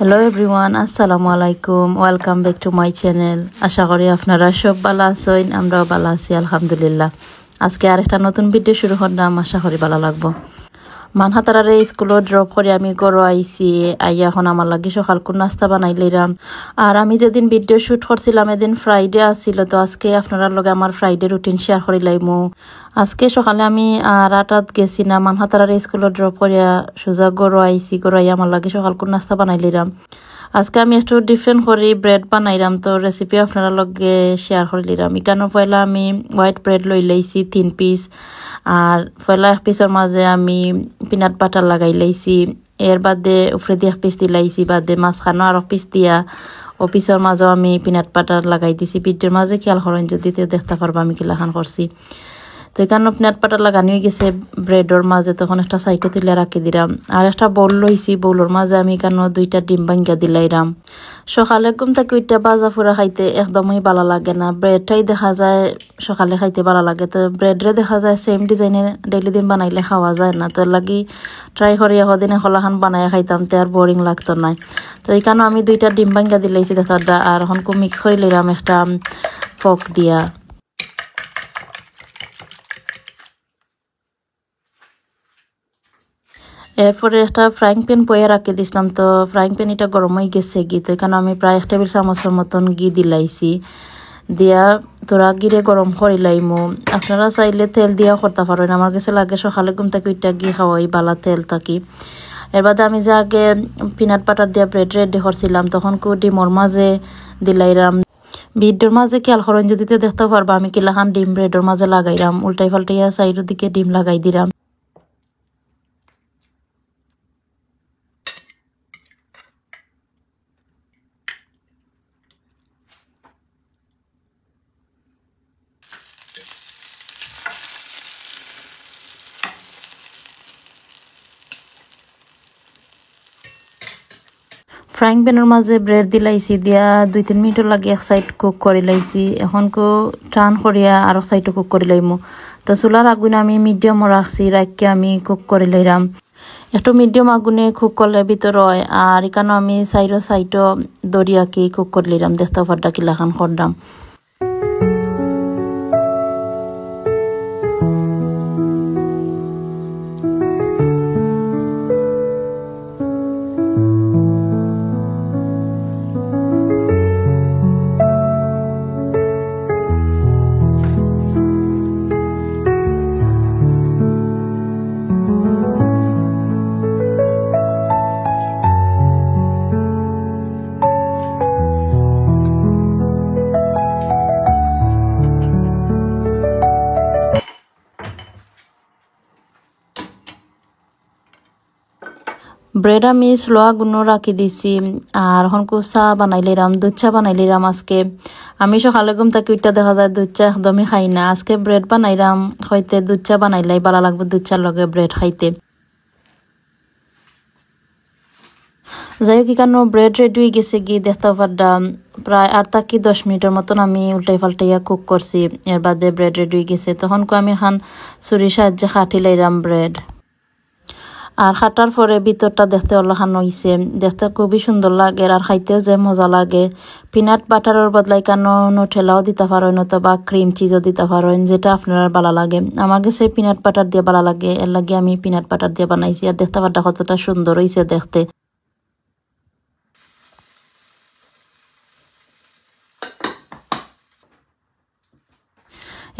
Hello everyone, আসসালামু আলাইকুম। Welcome back to my channel. আশা করি আপনারা সব ভালো আছেন, আমরাও ভালো আছি আলহামদুলিল্লাহ। আজকে আরেকটা নতুন ভিডিও শুরু করলাম, আশা করি ভালো লাগবো। মানহাতারারে স্কুলে ড্রপ করে আমি গড় আইছি। আইয়া এখন আমার লাগে সকাল কোন নাস্তা বানাইলাম। আর আমি যেদিন ভিডিও শুট করছিলাম এদিন ফ্রাইডে আসছিল, তো আজকে আপনার লগে আমার ফ্রাইডে রুটিন শেয়ার করিলাইমু। আজকে সকালে আমি 8টাত গেছি না, মানহাতারারে স্কুলে ড্রপ করিয়া সোজা গড় আইছি। গড় আইয়া আমার লাগে সকাল কোন নাস্তা বানাইলাম। আজকে আমি একটু ডিফারেন্ট করি ব্রেড বানাইলাম, তো রেসিপি আপনারা লগে শেয়ার করিলাম। এখানে পয়লা আমি হোয়াইট ব্রেড লই লাইছি 3 পিস। আর পয়লা এক পিসের মাঝে আমি পিনাট বাটার লাগাই লাইছি। এর বাদে উপরে দিয়ে এক পিস দিলাইছি, বাদে মাঝখানো আর এক পিস দিয়া অফিসের মাঝেও আমি পিনাট বাটার লাগাই দিছি। পিঠের মাঝে খেয়াল করেন যদি দেখতে পারবো আমি কিলাখান করছি। তো এখানে পিনাট বাটার লাগানো হয়ে গেছে ব্রেডের মাঝে, তখন একটা সাইডে তুলে রাখি দিলাম। আর একটা বোল লইছি, বোলের মাঝে আমি এখানে 2টা ডিম ভাঙ্গা দিলাইরাম। সকালে ঘুম থেকে ওইটা বাজা ফুরা খাইতে একদমই ভালো লাগে না। ব্রেডটাই দেখা যায় সকালে খাইতে ভালো লাগে, তো ব্রেডরে দেখা যায় সেম ডিজাইনে ডেইলি দিন বানাইলে খাওয়া যায় না। তো লাগি ট্রাই করি এদিনে খোলাখান বানাই খাইতাম, তো আর বোরিং লাগতো না। তো এখানে আমি 2টা ডিম ভাঙ্গা দিলাইছি দেখা, আর এখন মিক্স করে লইলাম একটা ফক দিয়া। এরপরে একটা ফ্রাইং প্যান পয়ে রাখি দিছিলাম, তো ফ্রাইং প্যান এটা গরম হয়ে গেছে ঘি, তো এখানে আমি প্রায় 1 টেবিল চামচের মতন ঘি দিলাইছি। দিয়া তোরা গিরে গরম করিলাইমু। আপনারা চাইলে তেল দিয়া করতে পারেন, আমার কাছে লাগে সকালে ঘুম থেকে ওইটা ঘি খাওয়াই বালা তেল থাকি। এর বাদে আমি যে আগে পিনাট বাটার দিয়া ব্রেড রেডি করছিলাম, তখন ডিমর মাঝে দিলাইরাম। ভিডিওর মাঝে খেয়াল করেন যদি দেখতে পারবা আমি কিলাখান ডিম ব্রেডের মাঝে লাগাইরাম, উল্টাই পাল্টাইয়া সাইডের দিকে ডিম লাগাই দিলাম। ফ্রাইং প্যানের মাঝে ব্রেড দিলাইছি, দিয়া 2-3 মিনিট লাগে এক সাইড কুক করে লাইছি। এখন টান করিয়া আর এক সাইডও কুক করে লাইমু। তো চুলার আগুনে আমি মিডিয়াম রাখছি, রাখিয়া আমি কুক করে লাইলাম। একটু মিডিয়াম আগুনে কুক করলে ভিতর হয়। আর এখানে আমি সাইডও দরিয়াকে কুক করে লাইলাম, দেখতে পারডা কিলাখান করলাম। ব্রেড আমি স্লো আগুনও রাখি দিছি। আর এখন চা বানাইলিরাম, দুধ চা বানাইলিরাম আজকে। আমি সকালে ঘুম থেকে উঠতে দেখা যায় দুধ চা একদমই খাই না। আজকে ব্রেড বানাইলাম, হয়তো দুধ চা বানাইলাই ভালো লাগবে দুধ চার লগে ব্রেড খাইতে। যাই হোক এখানে ব্রেড রেডি হয়ে গেছে গিয়ে দেখতে পারলাম। প্রায় 8 থেকে 10 মিনিটের মতন আমি উল্টাই পাল্টাইয়া কুক করছি। এর বাদে ব্রেড রেডি হয়ে গেছে, তখন আমি এখন ছুরির সাহায্যে কাটি লাইলাম ব্রেড। আর খাটার পরে ভিতরটা দেখতে অলখান হইছে, দেখতে খুবই সুন্দর লাগে আর খাইতেও যে মজা লাগে। পিনাট বাটারের বদলাই কেন নোটেলাও দিতে পারেন, অথবা ক্রিম চিজও দিতে পারেন, যেটা আপনার ভালো লাগে। আমার কাছে পিনাট বাটার দিয়ে ভালো লাগে, এর লাগে আমি পিনাট বাটার দিয়ে বানাইছি। আর দেখতে পারটা কতটা সুন্দর হইছে দেখতে।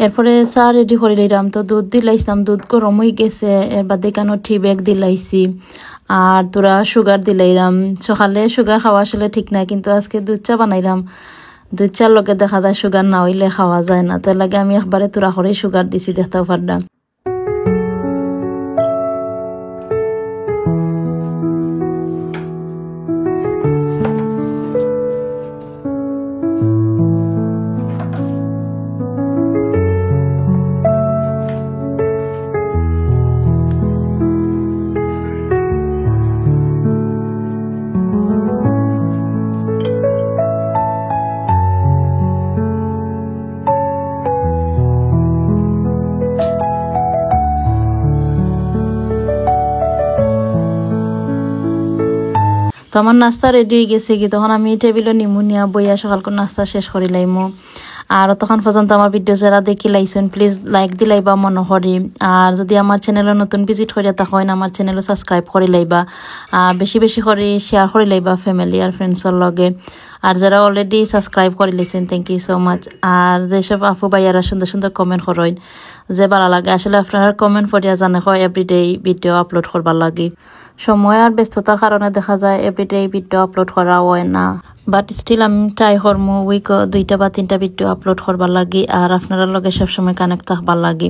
এরপরে চা রেডি করে দিলাম, তো দুধ দিলাইছিলাম, দুধ গরম হয়ে গেছে। এর বাদে কেন টি ব্যাগ দিলাইছি আর তোরা সুগার দিলাইলাম। সকালে সুগার খাওয়া আসলে ঠিক না, কিন্তু আজকে দুধ চা বানাইলাম। দুধ চার লগে দেখা যায় সুগার না হইলে খাওয়া যায় না, তো লাগে আমি একবারে তোরা করে সুগার দিছি দেখতেও পারলাম। আমার নাস্তা রেডি হয়ে গেছে কি তখন আমি টেবিলে নিমুনিয়া বইয়া সকালকে নাস্তা শেষ করি লাইমো আর তখন পর্যন্ত আমার ভিডিও যারা দেখি লাইছেন প্লিজ লাইক দিলাইবা মনে করি আর যদি আমার চ্যানেলে নতুন ভিজিট করিয়া তখন আমার চ্যানেলে সাবস্ক্রাইব করে লাইবা বেশি বেশি করে শেয়ার করে লাইবা ফ্যামিলি আর ফ্রেন্ডসের লগে আর যারা অলরেডি সাবস্ক্রাইব করে লিখছেন থ্যাংক ইউ সো মাচ আর যেসব আপু ভাইয়ারা সুন্দর সুন্দর কমেন্ট করেন যে ভালো লাগে আসলে আপনারা কমেন্ট করিয়া জানে হয় এভরিডে ভিডিও আপলোড করবার লাগে সময় আর ব্যস্ততার কারণে দেখা যায় এভরিডে ভিডিও আপলোড করা হয় না বাট স্টিল আমি ট্রাই করমু উইক 2টা বা 3টা ভিডিও আপলোড করবার লাগি আর আপনারা লগে সবসময় কানেক্ট থাকবার লাগি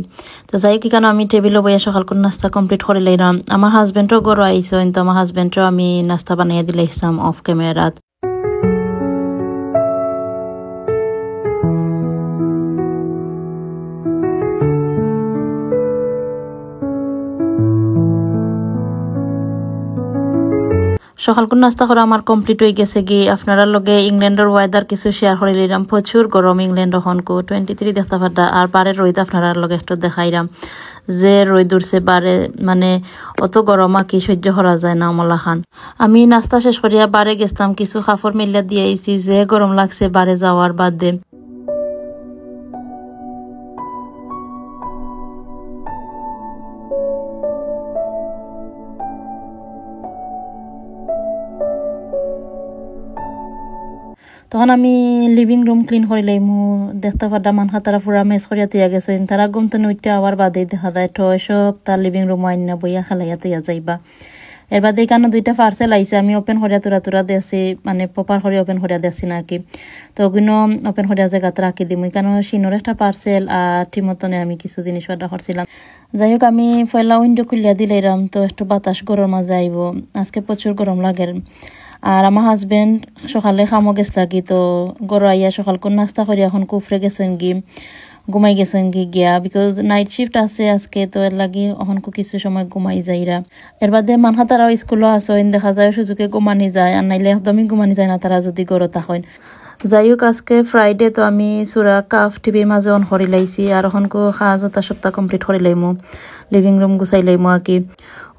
তো যাই কি কেন আমি টেবিলে বইয়া সকাল করে নাস্তা কমপ্লিট করে লাইলাম আমার হাজবেন্ডও গরু আইসো কিন্তু আমার হাজবেন্ডও আমি নাস্তা বানিয়ে দিলাইছিলাম অফ ক্যামেরাত সকালকুন নাস্তা করা আমার কমপ্লিট হয়ে গেছে কি আপনারা লগে ইংল্যান্ডের ওয়েদার কিছু শেয়ার করে নিলাম প্রচুর গরম ইংল্যান্ড হনকো 23 দেখতে পারতা আর পারে রোদ আপনারা লগে একটু দেখাইলাম যে রোদ উঠছে বারে মানে অত গরম কি সহ্য করা যায় না আমলা খান আমি নাস্তা শেষ করিয়া বারে গেছিলাম কিছু কাপড় মিলিয়া দিয়ে আইছি যে গরম লাগছে বারে যাওয়ার বাদে তখন আমি লিভিং রুম ক্লিন করে লাইমু দেখতে পারলাম মানহা তারা পুরা মেস করিয়া তুইয়া গেছেন তারা ঘুমতে উঠতে আবার বাদে দেখা যায় ঠয় সব তার লিভিং রুম আইনা বইয়া খালাইয়া তুইয়া যাইবা এর বাদে এখানে 2টা পার্সেল আইছে আমি ওপেন করিয়া তুরা দিয়েছি মানে প্রপার করে ওপেন করিয়া দিয়েছি নাকি তো ওগুলো ওপেন করিয়া জায়গাতে রাখি দিম এখানে সিনোর একটা পার্সেল আর ঠিমতনে আমি কিছু জিনিস অর্ডার করছিলাম যাই হোক আমি পয়লা উইন্ডো খুলিয়া দিলাইরাম তো একটু বাতাস গরম যাইব আজকে প্রচুর গরম লাগে আর আমার হাজবেন্ড সকালে খামো গেছ লাগি তো গরু আইয়া সকাল কোন নাস্তা করি এখন কুফরে গেছেন গি ঘুমাই গেছেন গিয়া বিকজ নাইট শিফট আছে আজকে তো এর লাগি এখন কিছু সময় ঘুমাই যাইরা এর বাদে মানহা তারাও স্কুলও আসেন দেখা যায় সুযোগে ঘুমানি যায় আর নাইলে একদমই ঘুমানি যায় না তারা যদি গরু থাকেন যাই হোক আজকে ফ্রাইডে তো আমি সুরা কাফ টিভির মাঝে অন করে লাইছি আর এখন খাওয়া যত সপ্তাহ কমপ্লিট করে লাইমু লিভিং রুম গুছাই লাইমু আকি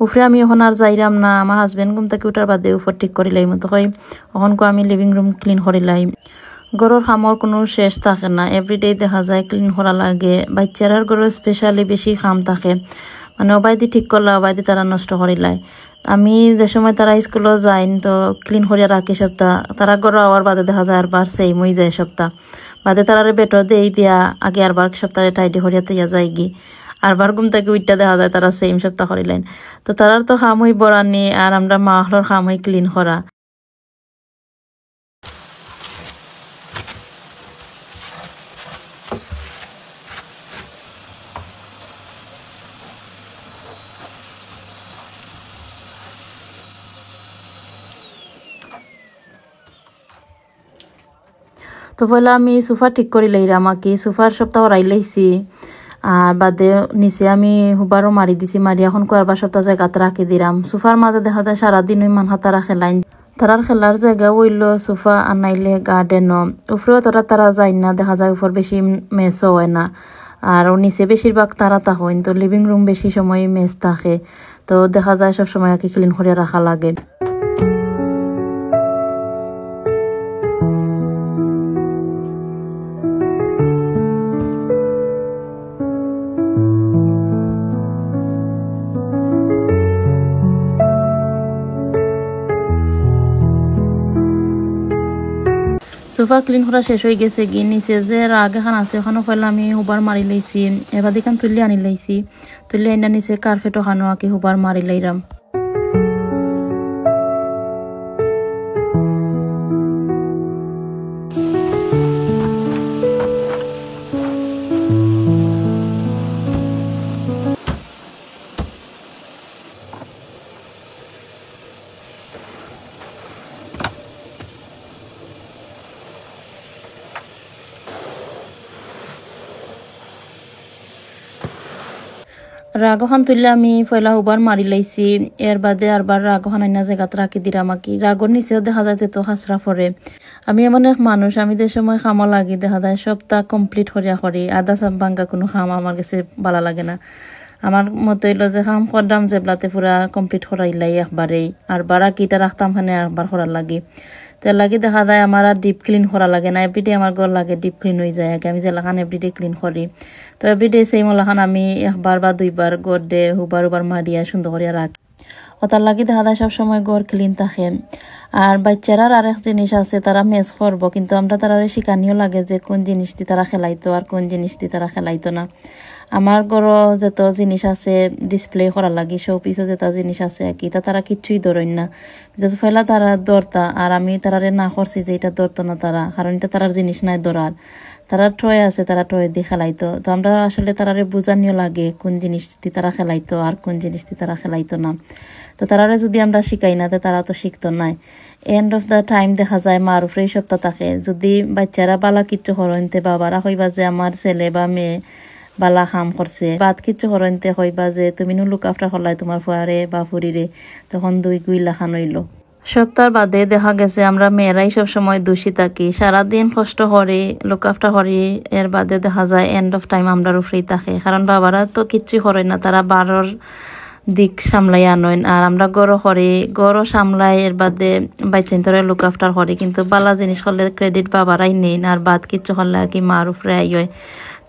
উফরে আমি এখন আর যাইরাম না আমার হাজবেন্ড ঘুম থেকে উঠার বাদে উপর ঠিক করে লাইমু তো এখন আমি লিভিং রুম ক্লিন করে লাইম গরুর খামর কোনো শেষ থাকে না এভরিডে দেখা যায় ক্লিন করা লাগে বাচ্চারার গরুর স্পেশালি বেশি খাম থাকে মানে অবাইদি ঠিক করলে অবাইদি তারা নষ্ট করিলাই আমি যে সময় তারা স্কুলে যায় তো ক্লিন করিয়া রাখি সপ্তাহ তারা গরু আওয়ার বাদে দেখা যায় আর বার সেই মই যায় সপ্তাহ বাদে তারারে বেটো দেই দিয়া আগে আর বার সপ্তাহে টাইডি করিয়া তুইয়া যায় গি আর বার ঘুম থেকে উইটা দেখা যায় তারা সেম সপ্তাহ করিলেন তো তারার তো খাম হই বরানি আর আমরা মাহর খাম হই ক্লিন করা তো পয়লা আমি সোফা ঠিক করে লাইরাম আকি সোফার সপ্তাহ হরাই লাইছি আর বাদে নিচে আমি হুবারও মারি দিছি মারি এখন কয়েকবার সপ্তাহ জায়গাত রাখি দিলাম সোফার মাঝে দেখা যায় সারাদিন ওই মানহা তারা খেলাইন তারার খেলার জায়গা হইল সোফা আর নাইলে গার্ডেন উপরেও তারা যায় না দেখা যায় উপর বেশি মেসও হয় না আর নিচে বেশিরভাগ তারা থাকেন তো লিভিং রুম বেশি সময় মেস থাকে তো দেখা যায় সব সময় আকি ক্লিন করে রাখা লাগে সোফা ক্লিন করা শেষ হয়ে গেছে গিয়ে নিচে যে রাগ এখন আছে ওখানে পয়লা আমি হুবার মারি লাইছি এবার দিকান তুলি আনি লাইছি তুলি আইনা নিচে কার্পেট ওখানো আঁকি হুবার মারি লাইরাম রাগখান তুললে আমি পয়লা হুবার মারি লাইছি এর বাদে আরবার রাগখান আইনা জায়গাত রাখি দিলাম আকি রাগর নিচেও দেখা যায় তো খাসরা পরে আমি এমন এক মানুষ আমি যে সময় খামা লাগি দেখা যায় সপ্তাহ কমপ্লিট করিয়া করি আধা সাপ ভাঙ্গা কোনো খাম আমার কাছে ভালো লাগে না আমার মতো হইলো যে কাম করলাম যেবলাতে পুরা কমপ্লিট করাইলাই একবারেই আর বারা কিটা রাখতাম খানে একবার করার লাগে তো লাগি দেখা যায় আমার আর ডিপ ক্লিন করা লাগে না এভরিডে আমার ঘর লাগে ডিপ ক্লিন হয়ে যায় আমি যেলাখান এভরিডে ক্লিন করি তো এভরিডে সেই মলাখান আমি একবার বা দুইবার ঘর দে হুবার মারিয়া সুন্দর করিয়া রাখি ওটার লাগি দেখা যায় সবসময় ঘর ক্লিন থাকে আর বাচ্চারার আরেক জিনিস আছে তারা মেস করবো কিন্তু আমরা তারা শিখানিও লাগে যে কোন জিনিস দিয়ে তারা খেলাইতো আর কোন জিনিস দিয়ে তারা খেলাইতো না আমার ঘর যত জিনিস আছে ডিসপ্লে করা লাগি সব পিছু যত জিনিস আছে আর কি তা তারা কিচ্ছুই ধরেন না বিকজ ফেলা তারা দরতা আর আমি তারারে না করছি যে এটা ধরতো না তারা কারণ এটা তারার জিনিস নাই ধরার তারা টয় আছে তারা টয় দিয়ে খেলাইতো তো আমরা আসলে তারারে বুঝানিও লাগে কোন জিনিস দিয়ে তারা খেলাইতো আর কোন জিনিস দিয়ে তারা খেলাইতো না তো তারারে যদি আমরা শিখাই না তো তারা তো শিখতো নাই এন্ড অফ দ্য টাইম দেখা যায় মার উপরে এই সপ্তাহ থাকে যদি বাচ্চারা বালা কিচ্ছু হরনতে বাবারা হইবা যে আমার ছেলে বা মেয়ে বালা কাম করছে বাদ কিচ্ছু হরনতে হইবা যে তুমি নো লুক আফটার হলাই তোমার ফুয়ারে বা ফুরিরে তখন দুই গুইলা খান হইল সপ্তাহ বাদে দেখা গেছে আমরা মেয়েরাই সব সময় দোষী থাকি সারাদিন কষ্ট করি লুক আফটার করি এর বাদে দেখা যায় এন্ড অফ টাইম আমরা ফ্রি থাকে কারণ বাবারা তো কিচ্ছুই করে না তারা বারোর দিক সামলাই আনইন আর আমরা গড়ও করি গড়ও সামলাই এর বাদে বাইচেন্তরে লুক আফটার করি কিন্তু বালা জিনিস করলে ক্রেডিট বাবারাই নেই আর বাদ কিচ্ছু করলে কি মার উপরে আইয়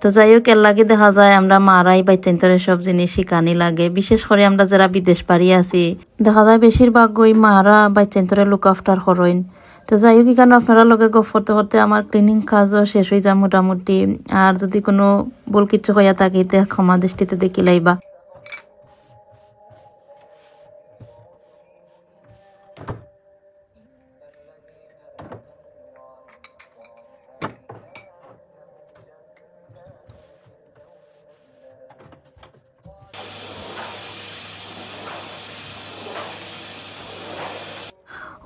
তো যাই হোক এর লাগে দেখা যায় আমরা মারাই বাইচেন্তরে সব জিনিস শিখানি লাগে বিশেষ করে আমরা যারা বিদেশ পারি আছি দেখা যায় বেশিরভাগ ওই মারা বাইচেন্তরে লুক আফটার করেন তো যাই হোক এখানে আপনারা লগে গপ করতে করতে আমার ক্লিনিং কাজও শেষ হয়ে যায় মোটামুটি আর যদি কোনো ভুল কিছু হইয়া থাকিতে ক্ষমা দৃষ্টিতে দেখি লাইবা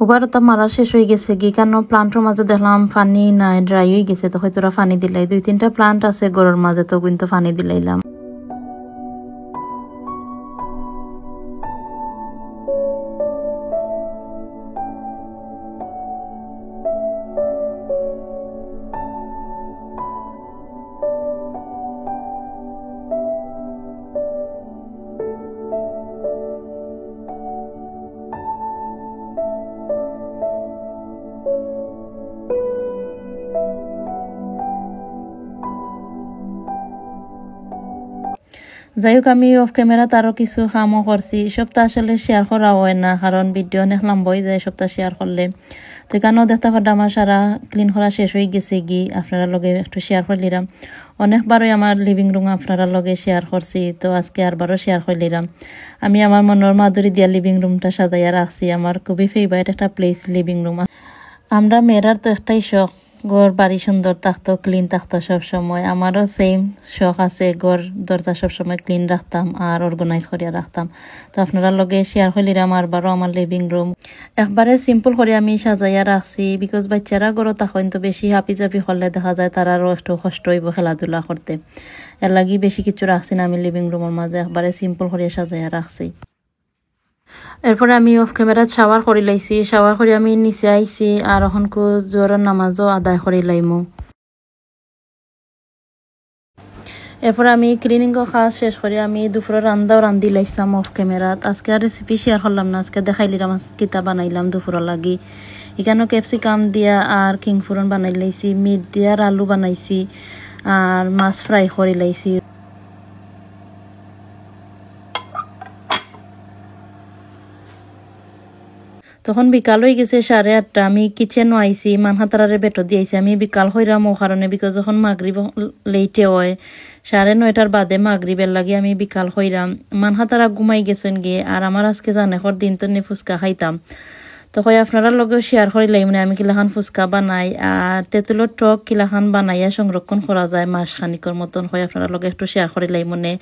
ওবার তো মারা শেষ হয়ে গেছে কি কেন প্লান্টের মাঝে দেখলাম পানি নাই ড্রাই হয়ে গেছে তো হয়তো পানি দিলাই 2-3টা প্লান্ট আছে গরুর মাঝে তো কিন্তু পানি দিলাইলাম যাই হোক আমি অফ ক্যামেরা তারও কিছু কামও করছি সবটা আসলে শেয়ার করা হয় না কারণ ভিডিও অনেক লম্বা যায় সবটা শেয়ার করলে তো এখানেও দেখতে পারলাম আমার সারা ক্লিন করা শেষ হয়ে গেছে কি আপনারা লগে একটু শেয়ার করলিলাম অনেকবারই আমার লিভিং রুম আপনারা লগে শেয়ার করছি তো আজকে আরবারও শেয়ার করলিলাম আমি আমার মনের মাধুরী দিয়া লিভিং রুমটা সাজাইয়া রাখছি আমার খুবই ফেভারিট একটা প্লেস লিভিং রুম আমরা মেয়েরার তো একটাই শখ ঘর বাড়ি সুন্দর থাকতো ক্লিন থাকতো সবসময় আমারও সেম শখ আছে ঘর দরজা সবসময় ক্লিন রাখতাম আর অর্গানাইজ করিয়া রাখতাম তো আপনারা লগে শেয়ার করলিরাম আরবারও আমার লিভিং রুম একবারে সিম্পল করে আমি সাজাইয়া রাখছি বিকজ বাচ্চারা ঘরও তখন তো বেশি হাপি জাপি করলে দেখা যায় তারারও একটু কষ্ট হইব খেলাধুলা করতে এর লাগি বেশি কিছু রাখছি না আমি লিভিং রুমের মাঝে একবারে সিম্পল করে সাজাইয়া রাখছি এরপরে আমি অফ ক্যামেরা শাওয়ার করে লাইছি শাওয়ার করে আমি নিচে আইছি আর এখন জোরের নামাজও আদায় করে লাইমু এরপরে আমি ক্লিনিং কাজ শেষ করে আমি দুপুরে রান্দাও রান্ধি লাইছিলাম অফ ক্যামেরাত আজকে আর রেসিপি শেয়ার করলাম না আজকে দেখাইলাম কিতা বানাইলাম দুপুরের লাগি এখানেও ক্যাপসিকাম দিয়া আর কিংফুরন বানাই লাইছি মিট দিয়া আর আলু বানাইছি আর মাছ ফ্রাই করে লাইছি তখন বিকাল হয়ে গেছে 8:30 আমি কিচেনও আইছি মানহাতারে বেটো দিয়েছি আমি বিকাল হইরাম ও কারণে বিকজ যখন মাগরিব লেটে হয় 9:30 বাদে মাগরিবের লাগে আমি বিকাল হইরাম মানহাতারা ঘুমাই গেছেন গিয়ে আর আমার আজকে জানে দিন তো ফুচকা খাইতাম তো কই আপনারা লগেও শেয়ার করিলাই মানে আমি কিলাখান ফুচকা বানাই আর তেঁতুলের টক কিলাখান বানাইয়া সংরক্ষণ করা যায় মাস খানিকর মতন কই আপনারা লগে একটু শেয়ার করিলাই মনে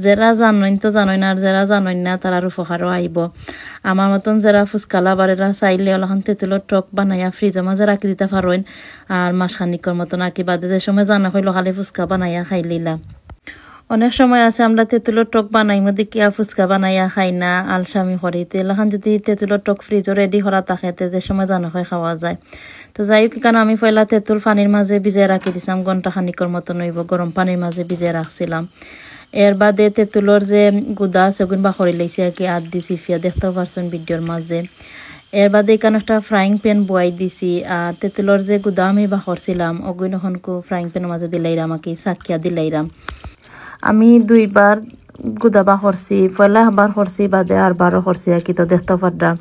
যারা জানেন তো জানেন আর যারা জানেন না তারার উপকারও আইব আমার মতন যারা ফুচকা লাভারেরা চাইলে ওলাখান তেঁতুলের টক বানাইয়া ফ্রিজের মাঝে রাখি দিতে পারেন আর মাস খানিকর মতন আঁকি বাদে যে সময় জানা হইলো খালি ফুচকা বানাইয়া খাইলিলা অনেক সময় আছে আমরা তেঁতুলের টক বানাই মধ্যে কিয়া ফুচকা বানাইয়া খাই না আলসামি করি তেলাখান যদি তেঁতুলের টক ফ্রিজও রেডি করা থাকে যে সময় জানা হয় খাওয়া যায় তো যাই হোক কারণ আমি পয়লা তেঁতুল পানির মাঝে ভিজিয়ে রাখি দিছিলাম ঘন্টা খানিকর মতন হইব গরম পানির মাঝে ভিজিয়ে রাখছিলাম এর বাদে তেঁতুলর যে গুদা আছে ওগুন বাখরি লাইছি আর কি আদ দিছি ফিয়া দেখতেও পারছেন ভিডিওর মাঝে। এর বাদে এখানে একটা ফ্রাইং প্যান বয়াই দিছি আর তেঁতুলর যে গুদা আমি বাখরছিলাম ওগুন ওখানকু ফ্রাইং প্যানের মাঝে দিলাইরাম আর কি সাকিয়া দিলাইরাম। আমি 2বার গুদা বাখরছি, পয়লা বার করছি বাদে আর বারও করছি আর কি, তো দেখতেও পাররা।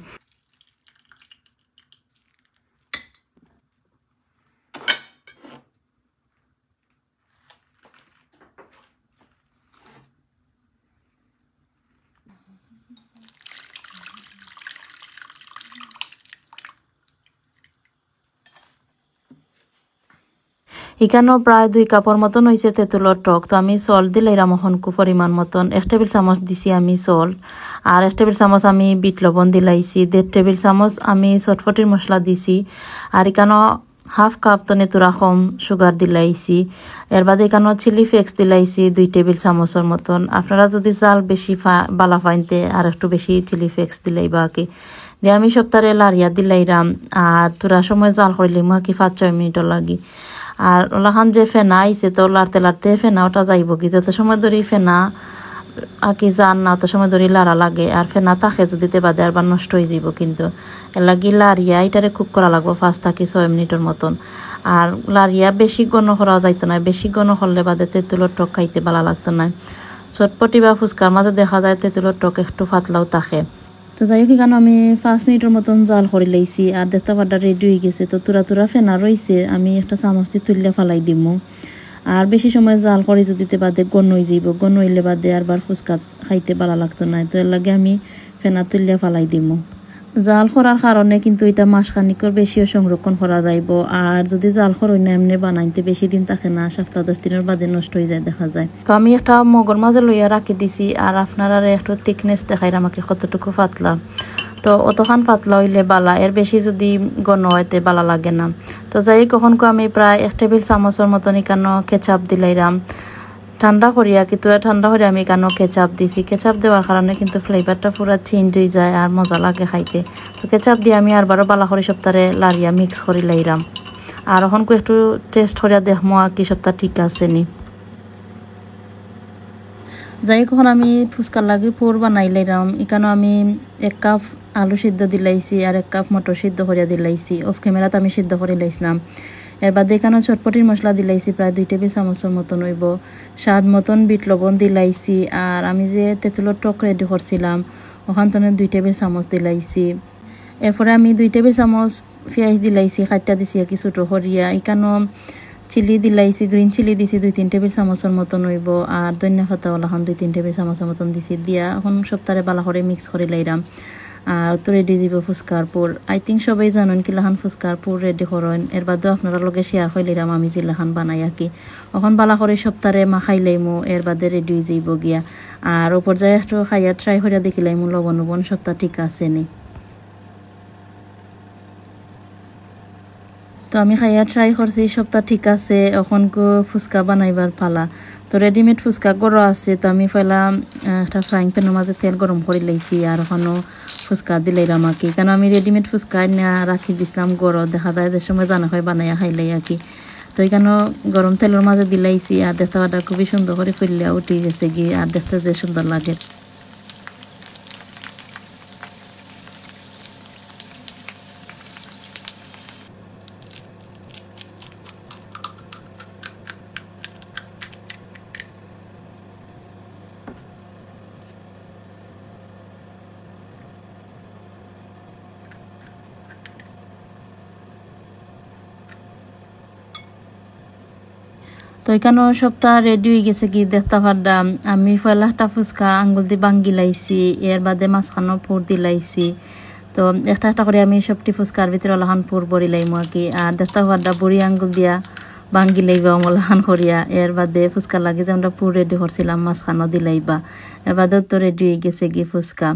এখানেও প্রায় 2 কাপের মতন হয়েছে তেঁতুলের টক। তো আমি সল্ট দিলাইরাম অহনকু পরিমাণ মতন। 1 টেবিল চামচ দিছি আমি সল্ট, আর 1 টেবিল চামচ আমি বিট লবণ দিলাইছি, 1.5 টেবিল চামচ আমি চটফটির মশলা দিছি, আর এখানেও হাফ কাপ তো নেতুরা কম সুগার দিলাইছি। এর বাদে এখানেও চিলি ফ্লেক্স দিলাইছি 2 টেবিল চামচের মতন। আপনারা যদি চাল বেশি বালা ফাইনতে আর একটু বেশি চিলি ফ্লেক্স দিলাইবা কি দিয়ে আমি সপ্তাহে লারিয়া দিলাইরাম। আর তোরা সময় জাল করলে মা কি 5-6 মিনিটও লাগি। আর ওলাখান যে ফেনা আইছে তো লাড়তে লাড়তে ফেনা ওটা যাইব কি, যত সময় ধরে ফেনা আঁকি যান না অত সময় ধরে লাড়া লাগে। আর ফেনা থাকে যদি বাদে আরবার নষ্ট হয়ে যাব, কিন্তু এর লাগি লাড়িয়া এটারে কুক করা লাগবো 5-6 মিনিটের মতন। আর লাড়িয়া বেশি ঘন করা যাইতো না, বেশি ঘন করলে বাদে তেঁতুলের টক খাইতে ভালো লাগতো না। চটপটি বা ফুচকার মাঝে দেখা যায় তেঁতুলের টক একটু পাতলাও থাকে। তো যাই হোক এখানে আমি 5 মিনিটের মতন জাল করে লাইছি আর দেখতে পাড্ডা রেডি হয়ে গেছে। তো তুরা তুরা ফেনা রয়েছে, আমি একটা চামচ দিয়ে তুললে ফালাই দিমু। আর বেশি সময় জাল করে যদি বাদে গন হয়ে যাইব, গন হইলে বাদে আরবার ফুচকা খাইতে ভালো লাগতো না, তো এর লাগে আমি ফেনা তুললে ফালাই দিমু। জাল করার কারণে কিন্তু এটা মাসখানিকর বেশিও সংরক্ষণ করা যাইব। আর যদি জাল করই না এমনি বানাইতে বেশি দিন থাকে না, 7-10 দিনের বাদে নষ্ট হয়ে যায় দেখা যায়। তো আমি একটা মগর মাঝে লইয়া রাখি দিছি আর আপনারা একটু থিকনেস দেখাই আমাকে কতটুকু পাতলা। তো অতখান পাতলা হইলে বালা, এর বেশি যদি ঘন হইতে বালা লাগে না। তো যাই কখনকো আমি প্রায় 1 টেবিল চামচের মতন এখানো কেচাপ দিলাইরাম ঠান্ডা করিয়া, কিন্তু ঠান্ডা করে আমি এখানেও কেচাপ দিছি। কেচাপ দেওয়ার কারণে কিন্তু ফ্লেভারটা পুরো চেঞ্জ হয়ে যায় আর মজা লাগে খাইতে। তো কেচাপ দিয়ে আমি আরবারও বালা করে সপ্তাহে লাড়িয়া মিক্স করে লাইরাম। আর ওখানকো একটু টেস্ট করিয়া দেখমো কি সপ্তাহ ঠিক আছে নি। যাই কখন আমি ফুচকার লাগে পুর বানাই লাইরাম। এখানেও আমি 1 কাপ আলু সিদ্ধ দিলাইছি আর 1 কাপ মটর সিদ্ধ করিয়া দিলাইছি। অফ ক্যামেরাতে আমি সিদ্ধ করে লাইছিলাম। এর বাদে এখানেও চটপটির মশলা দিলাইছি প্রায় 2 টেবিল চামচের মতন হইব। স্বাদ মতন বিট লবণ দিলাইছি। আর আমি যে তেঁতুলের টক রেডি করছিলাম ওখান থেকে 2 টেবিল চামচ দিলাইছি। এরপরে আমি 2 টেবিল চামচ পেঁয়াজ দিলাইছি, কাটটা দিছি কি ছোটো করিয়া। এখানেও চিলি দিলাইছি, গ্রিন চিলি দিছি 2-3 টেবিল চামচের মতন হইব। আর ধনিয়া পাতা ওলাখান 2-3 টেবিল চামচের মতন দিছি দিয়া এখন সপ্তাহে বালা করে মিক্স করে লাইরাম। আর তো রেডি যাব ফুচকার পুর। আই থিঙ্ক সবাই জানেন কিলাখান ফুচকার পুর রেডি করেন। এর বাদেও আপনারা লগে শেয়ার হইলাম আমি জিলাখান বানাই আর কি। এখন বালা করে সপ্তাহে মাখাই লাইমু, এর বাদে রেডি হয়ে যাইব গিয়া। আর ও পর্যায়ে একটু খাইয়া ট্রাই করে দেখিলাইমু লবণ উবন সপ্তাহ ঠিক আছে নি। তো আমি খাইয়া ট্রাই করছি সপ্তাহ ঠিক আছে। এখন ফুচকা বানাইবার পালা। তো রেডিমেড ফুচকা গরম আছে, তো আমি পয়লা একটা ফ্রাইং প্যানের মাঝে তেল গরম করে লাইছি আর ওখানেও ফুচকা দিলাইরাম আর কি। কেন আমি রেডিমেড ফুচকা না রাখি দিছিলাম গরম, দেখা যায় যে সময় জানা হয় বানাইয়া খাইলাই আর কি। তো এখানেও গরম তেলের মাঝে দিলাইছি আর দেখতে পাটা খুবই সুন্দর করে ফুললে উঠে গেছে গিয়ে আর দেখতে যে সুন্দর লাগে। তো এখানেও সপ্তাহ রেডি হয়ে গেছে কি দেখতে পারলাম। আমি পয়লা একটা ফুচকা আঙ্গুল দিয়ে বাঙ্গি লাইছি, এর বাদে মাঝখানেও পুর দিলাইছি। তো একটা একটা করে আমি সবটি ফুচকার ভিতরে ওলাখান পুর বড়ি লাইমু আর কি। আর দেখতে পারলাম বুড়ি আঙ্গুল দিয়া বাঙ্গি লাইবা ওলাখান করিয়া। এর বাদে ফুচকা লাগে যে আমরা পুর রেডি করছিলাম মাঝখানেও দিলাইবা। এর বাদে তো রেডি হয়ে গেছে কি ফুচকা।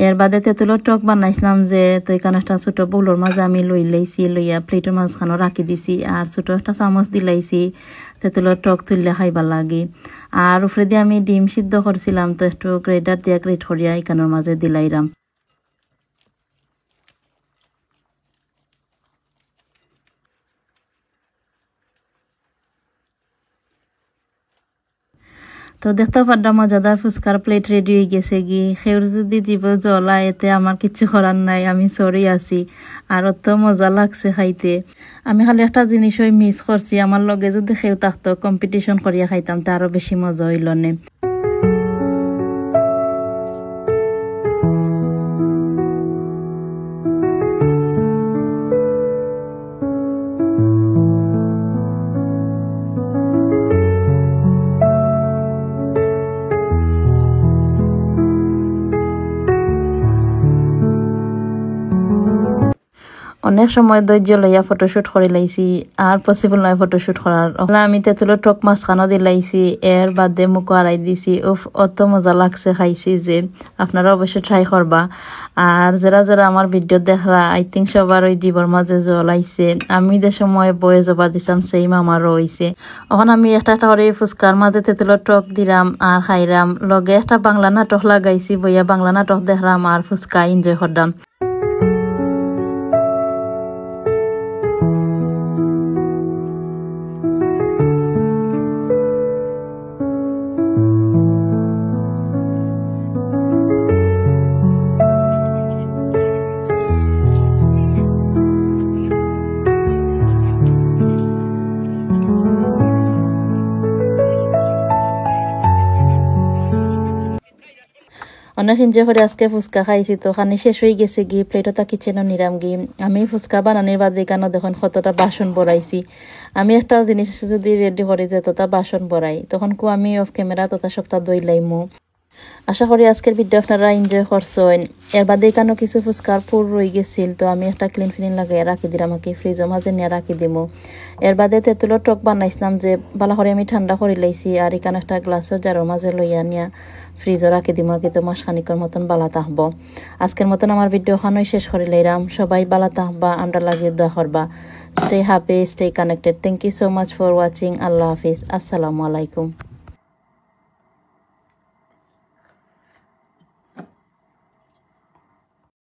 এর বাদে তেঁতুলের টক বানাইছিলাম যে, তো এখানে একটা ছোটো বউলোর মাঝে আমি লাইছি, লইয়া প্লেটের মাঝখানেও রাখি দিছি আর ছোটো একটা চামচ দিলাইছি তেঁতুলের টক তুললে খাইবা লাগে। আর উপরে দিয়ে আমি ডিম সিদ্ধ করছিলাম, তো একটু গ্রেটার দিয়া গ্রেট করিয়া এখানের মাঝে দিলাইরাম। তো তো দেখতে পারলাম মজাদার ফুচকার প্লেট রেডি হয়ে গেছে সেউর যদি জীব জ্বলা এতে আমার কিচ্ছু করার নাই, আমি সরি আছি। আর অত মজা লাগছে খাইতে। আমি খালি একটা জিনিস ওই মিস করছি, আমার লগে যদি সেউ থাকতো কম্পিটিশন করিয়া খাইতাম তা আরো বেশি মজা হইল নে। অনেক সময় ধৈর্য লইয়া ফটোশুট করে লাইছি, আর পসিবল নয় ফটোশুট করার। আমি তেঁতুলের টক মাছ খানো দিলাইছি, এর বাদে মুখ হারাই দিছি। উফ, অত মজা লাগছে খাইছি যে আপনারা অবশ্যই ট্রাই করবা। আর যারা যারা আমার ভিডিও দেখরা আই থিঙ্ক সবার ওই জীবর মাঝে জ্বলাইছে। আমি যে সময় বয়ে জবা দিছিলাম সেই আমারও হইছে। এখন আমি একটা একটা করে ফুচকার মাঝে তেঁতুলের টক দিলাম আর খাইরাম। লগে একটা বাংলা নাটক লাগাইছি, বইয়া বাংলা নাটক দেখলাম আর ফুচকা এনজয় করলাম। অনেক এনজয় করে আজকে ফুচকা খাইছি, তো খানি শেষ হয়ে গেছে প্লেটটা কিচেনও নিরাম আমি ফুচকা বানানোর বাদে কেন দেখুন কতটা বাসন বড়াইছি। আমি একটা জিনিস যদি রেডি করে যে তথা বাসন বড়াই, তখন আমি অফ ক্যামেরা তথা সপ্তাহ দইলাইমু। আশা করি আজকের ভিডিও আপনারা এনজয় করছেন। এর বাদে কেন কিছু ফুচকার পুর রয়ে গেছিল, তো আমি একটা ক্লিন ফিলিন লাগাই রাখি দিলাম, আমাকে ফ্রিজের মাঝে নিয়ে রাখি দিমু। এর বাদে তেঁতুলের টক বানাইছিলাম যে ভালো করে আমি ঠান্ডা করে লাইছি, আর এখানে একটা গ্লাসের জারের মাঝে লইয়া নিয়ে ফ্রিজে রাখি দিমু, কিন্তু মাসখানিকের মতন বালা থাকবো। আজকের মতন আমার ভিডিও খানোই শেষ করে লইলাম। সবাই বালা থাকবা, আমরা লাগিয়ে দোয়া করবা। Stay happy, stay connected. Thank you so much for watching. আল্লাহ হাফিজ, আসসালামু আলাইকুম।